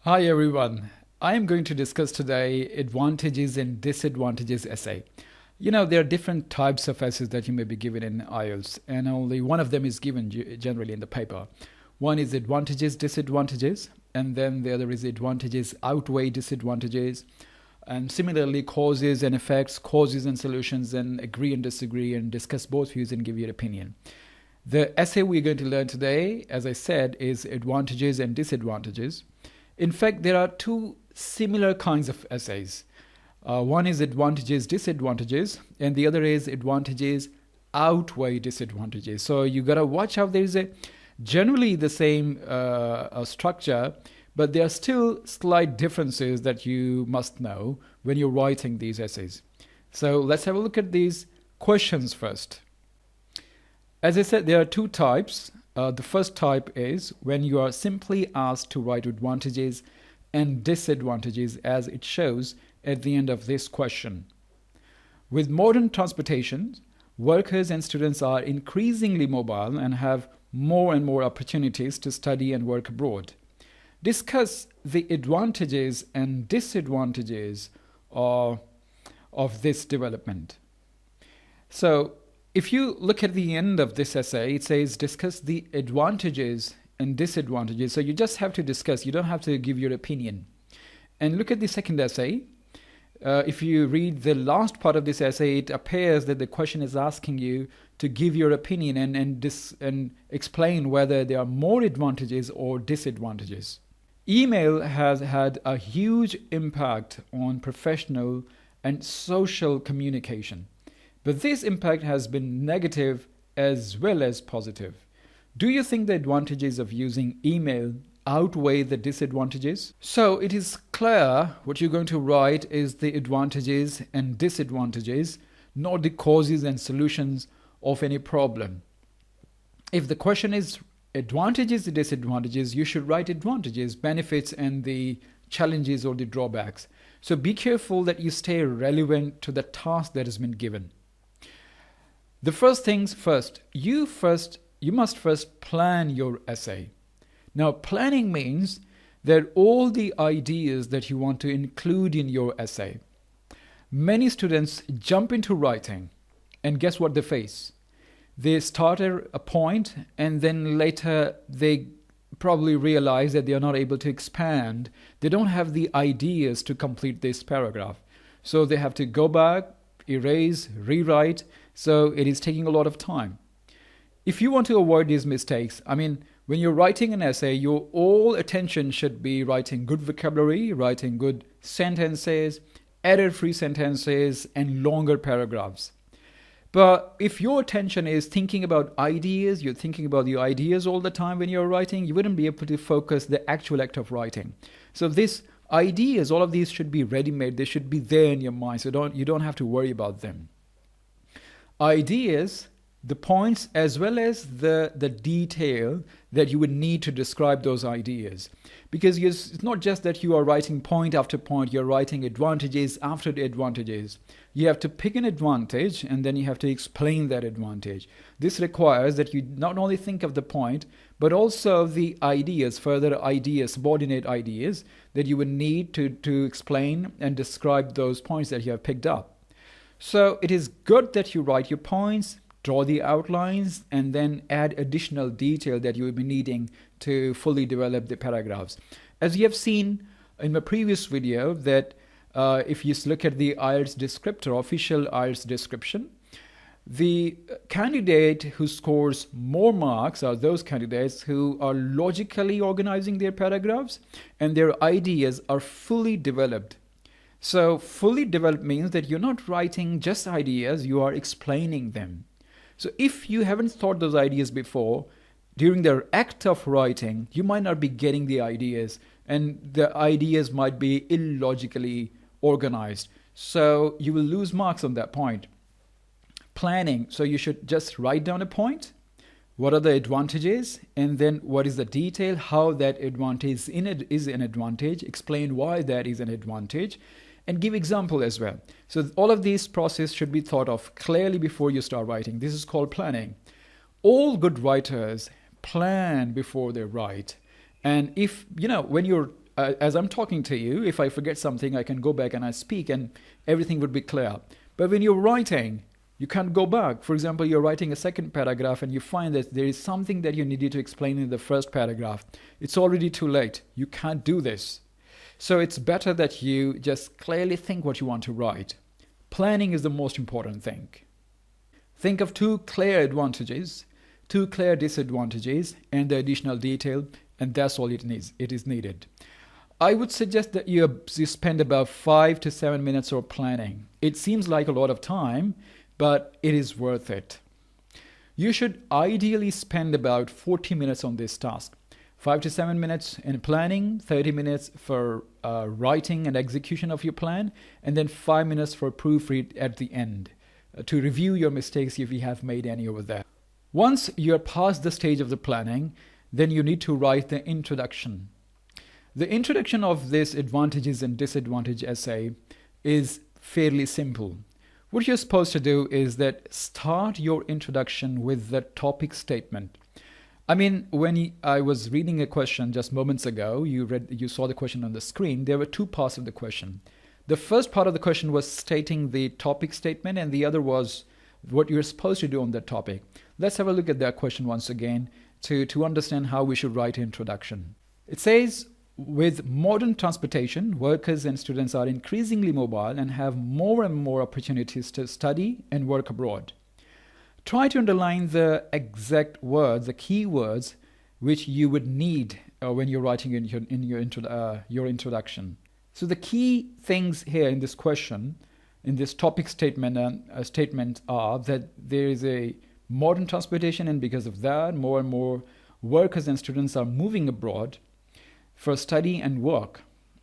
Hi everyone. I am going to discuss today advantages and disadvantages essay. There are different types of essays that you may be given in IELTS, and only one of them is given generally in the paper. One is advantages, disadvantages, and then the other is advantages outweigh disadvantages, and similarly causes and effects, causes and solutions, and agree and disagree, and discuss both views and give your opinion. The essay we're going to learn today, as I said, is advantages and disadvantages. In fact, there are two similar kinds of essays. One is advantages, disadvantages, and the other is advantages outweigh disadvantages. So you got to watch out. There is generally the same structure, but there are still slight differences that you must know when you're writing these essays. So let's have a look at these questions first. As I said, there are two types. The first type is when you are simply asked to write advantages and disadvantages as it shows at the end of this question. With modern transportation, workers and students are increasingly mobile and have more and more opportunities to study and work abroad. Discuss the advantages and disadvantages of this development. So, if you look at the end of this essay, it says discuss the advantages and disadvantages. So you just have to discuss. You don't have to give your opinion. And look at the second essay. If you read the last part of this essay, it appears that the question is asking you to give your opinion and explain whether there are more advantages or disadvantages. Email has had a huge impact on professional and social communication. But this impact has been negative as well as positive. Do you think the advantages of using email outweigh the disadvantages? So it is clear what you're going to write is the advantages and disadvantages, not the causes and solutions of any problem. If the question is advantages and disadvantages, you should write advantages, benefits, and the challenges or the drawbacks. So be careful that you stay relevant to the task that has been given. The first things first, you must first plan your essay. Now, planning means that all the ideas that you want to include in your essay. Many students jump into writing, and guess what they face? They start at a point, and then later they probably realize that they are not able to expand. They don't have the ideas to complete this paragraph. So they have to go back, erase, rewrite. So it is taking a lot of time. If you want to avoid these mistakes, when you're writing an essay, your all attention should be writing good vocabulary, writing good sentences, error-free sentences, and longer paragraphs. But if your attention is thinking about ideas, you're thinking about the ideas all the time when you're writing, you wouldn't be able to focus the actual act of writing. So these ideas, all of these should be ready-made. They should be there in your mind, so you don't have to worry about them. Ideas, the points, as well as the detail that you would need to describe those ideas. Because it's not just that you are writing point after point, you're writing advantages after the advantages. You have to pick an advantage and then you have to explain that advantage. This requires that you not only think of the point, but also the ideas, further ideas, subordinate ideas that you would need to explain and describe those points that you have picked up. So it is good that you write your points, draw the outlines, and then add additional detail that you will be needing to fully develop the paragraphs. As you have seen in my previous video that if you look at the IELTS descriptor, official IELTS description, the candidate who scores more marks are those candidates who are logically organizing their paragraphs and their ideas are fully developed. So fully developed means that you're not writing just ideas, you are explaining them. So if you haven't thought those ideas before, during the act of writing, you might not be getting the ideas, and the ideas might be illogically organized. So you will lose marks on that point. Planning, so you should just write down a point. What are the advantages? And then what is the detail, how that advantage is an advantage, explain why that is an advantage, and give example as well. So all of these process should be thought of clearly before you start writing. This is called planning. All good writers plan before they write. And if, when you're as I'm talking to you, if I forget something, I can go back and I speak and everything would be clear. But when you're writing, you can't go back. For example, you're writing a second paragraph and you find that there is something that you needed to explain in the first paragraph. It's already too late. You can't do this. So it's better that you just clearly think what you want to write. Planning is the most important thing. Think of 2 clear advantages, 2 clear disadvantages, and the additional detail, and that's all it needs. It is needed. I would suggest that you spend about 5 to 7 minutes on planning. It seems like a lot of time, but it is worth it. You should ideally spend about 40 minutes on this task. 5 to 7 minutes in planning, 30 minutes for writing and execution of your plan, and then 5 minutes for proofread at the end to review your mistakes if you have made any over there. Once you're past the stage of the planning, then you need to write the introduction. The introduction of this advantages and disadvantage essay is fairly simple. What you're supposed to do is that start your introduction with the topic statement. I mean, when I was reading a question just moments ago, you saw the question on the screen. There were 2 parts of the question. The first part of the question was stating the topic statement, and the other was what you're supposed to do on that topic. Let's have a look at that question once again to understand how we should write an introduction. It says, with modern transportation, workers and students are increasingly mobile and have more and more opportunities to study and work abroad. Try to underline the exact words, the key words, which you would need when you're writing your introduction. So the key things here in this question, in this topic statement are that there is a modern transportation, and because of that, more and more workers and students are moving abroad for study and work.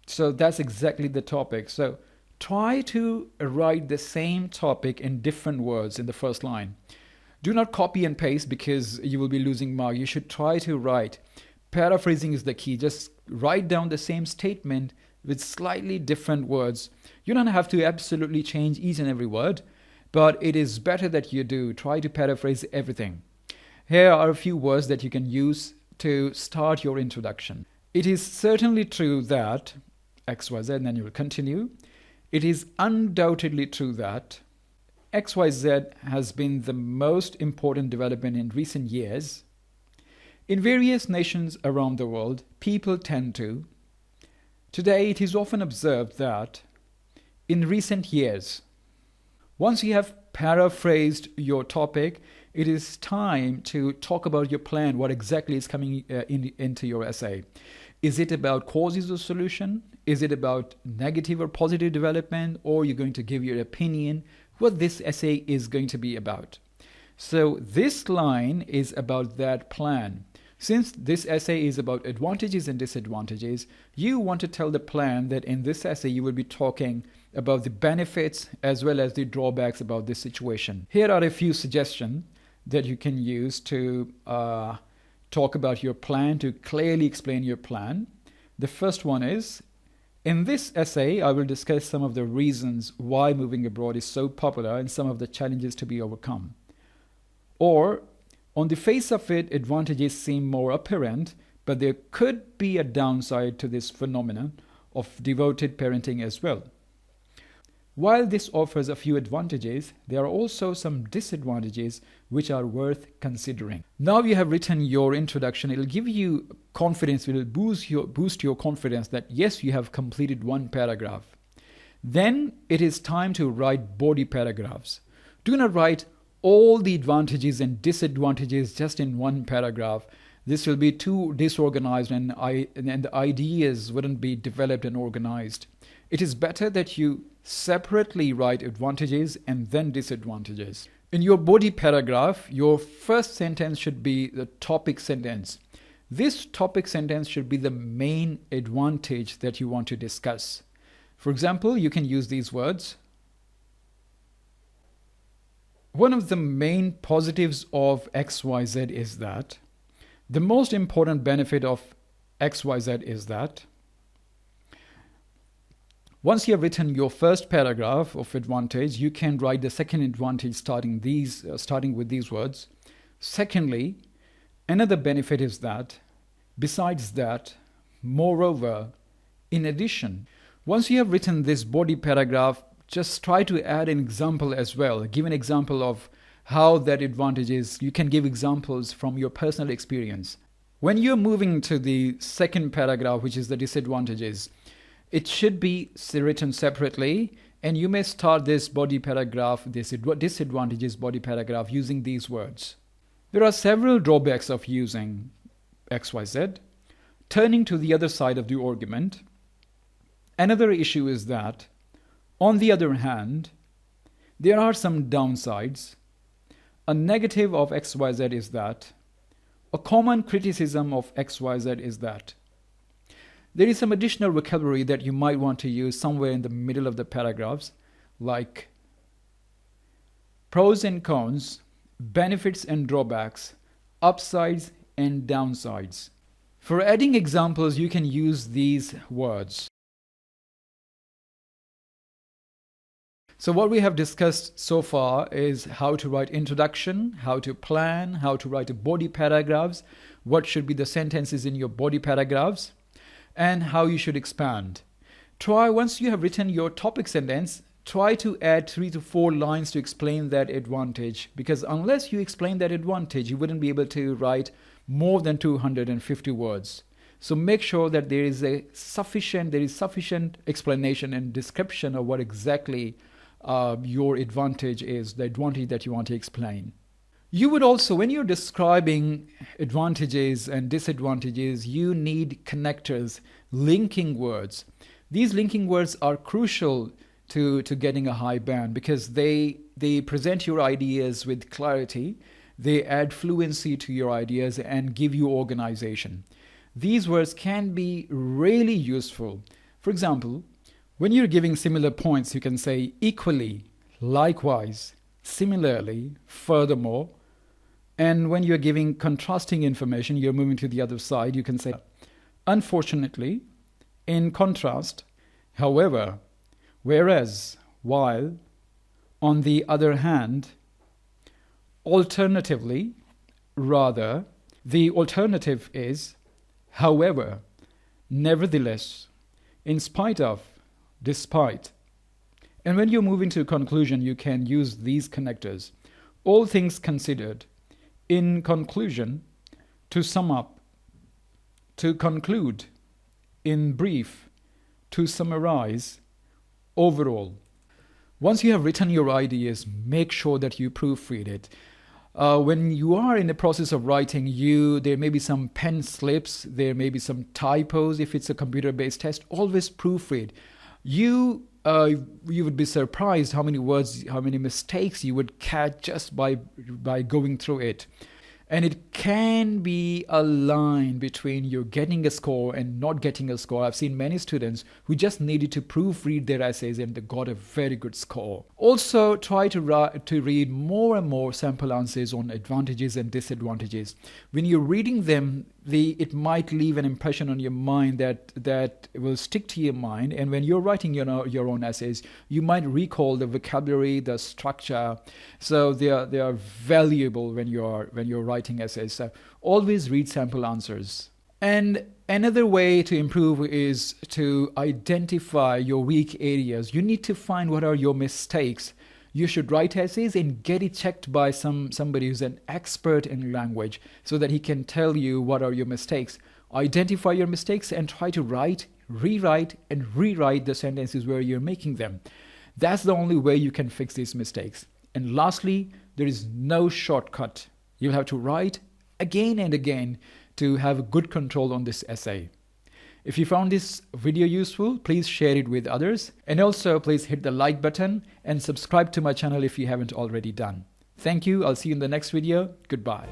So that's exactly the topic. So try to write the same topic in different words in the first line. Do not copy and paste because you will be losing mark. You should try to write. Paraphrasing is the key. Just write down the same statement with slightly different words. You don't have to absolutely change each and every word, but it is better that you do. Try to paraphrase everything. Here are a few words that you can use to start your introduction. It is certainly true that XYZ, and then you will continue. It is undoubtedly true that XYZ has been the most important development in recent years. In various nations around the world, people tend to. Today, it is often observed that in recent years, once you have paraphrased your topic, it is time to talk about your plan, what exactly is coming into your essay. Is it about causes or solution? Is it about negative or positive development? Or you're going to give your opinion what this essay is going to be about. So this line is about that plan. Since this essay is about advantages and disadvantages, you want to tell the plan that in this essay you will be talking about the benefits as well as the drawbacks about this situation. Here are a few suggestions that you can use to talk about your plan, to clearly explain your plan. The first one is, in this essay, I will discuss some of the reasons why moving abroad is so popular and some of the challenges to be overcome. Or, on the face of it, advantages seem more apparent, but there could be a downside to this phenomenon of devoted parenting as well. While this offers a few advantages, there are also some disadvantages which are worth considering. Now you have written your introduction. It will give you confidence, it will boost your confidence that yes, you have completed one paragraph. Then it is time to write body paragraphs. Do not write all the advantages and disadvantages just in one paragraph. This will be too disorganized and the ideas wouldn't be developed and organized. It is better that you separately write advantages and then disadvantages. In your body paragraph, your first sentence should be the topic sentence. This topic sentence should be the main advantage that you want to discuss. For example, you can use these words. One of the main positives of XYZ is that the most important benefit of XYZ is that. Once you have written your first paragraph of advantage, you can write the second advantage starting with these words. Secondly, another benefit is that, besides that, moreover, In addition, once you have written this body paragraph, just try to add an example as well. Give an example of how that advantage is. You can give examples from your personal experience. When you're moving to the second paragraph, which is the disadvantages, it should be written separately, and you may start this body paragraph, this disadvantages body paragraph, using these words. There are several drawbacks of using XYZ. Turning to the other side of the argument, another issue is that, on the other hand, there are some downsides. A negative of XYZ is that, a common criticism of XYZ is that. There is some additional vocabulary that you might want to use somewhere in the middle of the paragraphs, like pros and cons, benefits and drawbacks, upsides and downsides. For adding examples, you can use these words. So what we have discussed so far is how to write introduction, how to plan, how to write body paragraphs, what should be the sentences in your body paragraphs, and how you should expand. Once you have written your topic sentence, try to add 3 to 4 lines to explain that advantage, because unless you explain that advantage, you wouldn't be able to write more than 250 words. So make sure that there is sufficient explanation and description of what exactly your advantage is, the advantage that you want to explain. You would also, when you're describing advantages and disadvantages, you need connectors, linking words. These linking words are crucial to getting a high band, because they present your ideas with clarity, they add fluency to your ideas and give you organization. These words can be really useful. For example, when you're giving similar points, you can say equally, likewise, similarly, furthermore. And when you're giving contrasting information, you're moving to the other side, you can say unfortunately, in contrast, however, whereas, while, on the other hand, alternatively, rather. The alternative is however, nevertheless, in spite of, despite. And when you move into conclusion, you can use these connectors. All things considered, in conclusion, to sum up, to conclude, in brief, to summarize, overall. Once you have written your ideas, make sure that you proofread it. When you are in the process of writing, there may be some pen slips, there may be some typos if it's a computer-based test. Always proofread. You would be surprised how many words, how many mistakes you would catch just by going through it. And it can be a line between you getting a score and not getting a score. I've seen many students who just needed to proofread their essays and they got a very good score. Also, try to read more and more sample answers on advantages and disadvantages. When you're reading them, it might leave an impression on your mind that will stick to your mind. And when you're writing your own essays, you might recall the vocabulary, the structure. So they are valuable when you're writing essays. So always read sample answers. And another way to improve is to identify your weak areas. You need to find what are your mistakes. You should write essays and get it checked by somebody who's an expert in language so that he can tell you what are your mistakes. Identify your mistakes and try to rewrite and rewrite the sentences where you're making them. That's the only way you can fix these mistakes. And lastly, there is no shortcut. You'll have to write again and again to have good control on this essay. If you found this video useful, please share it with others. And also, please hit the like button and subscribe to my channel if you haven't already done. Thank you. I'll see you in the next video. Goodbye.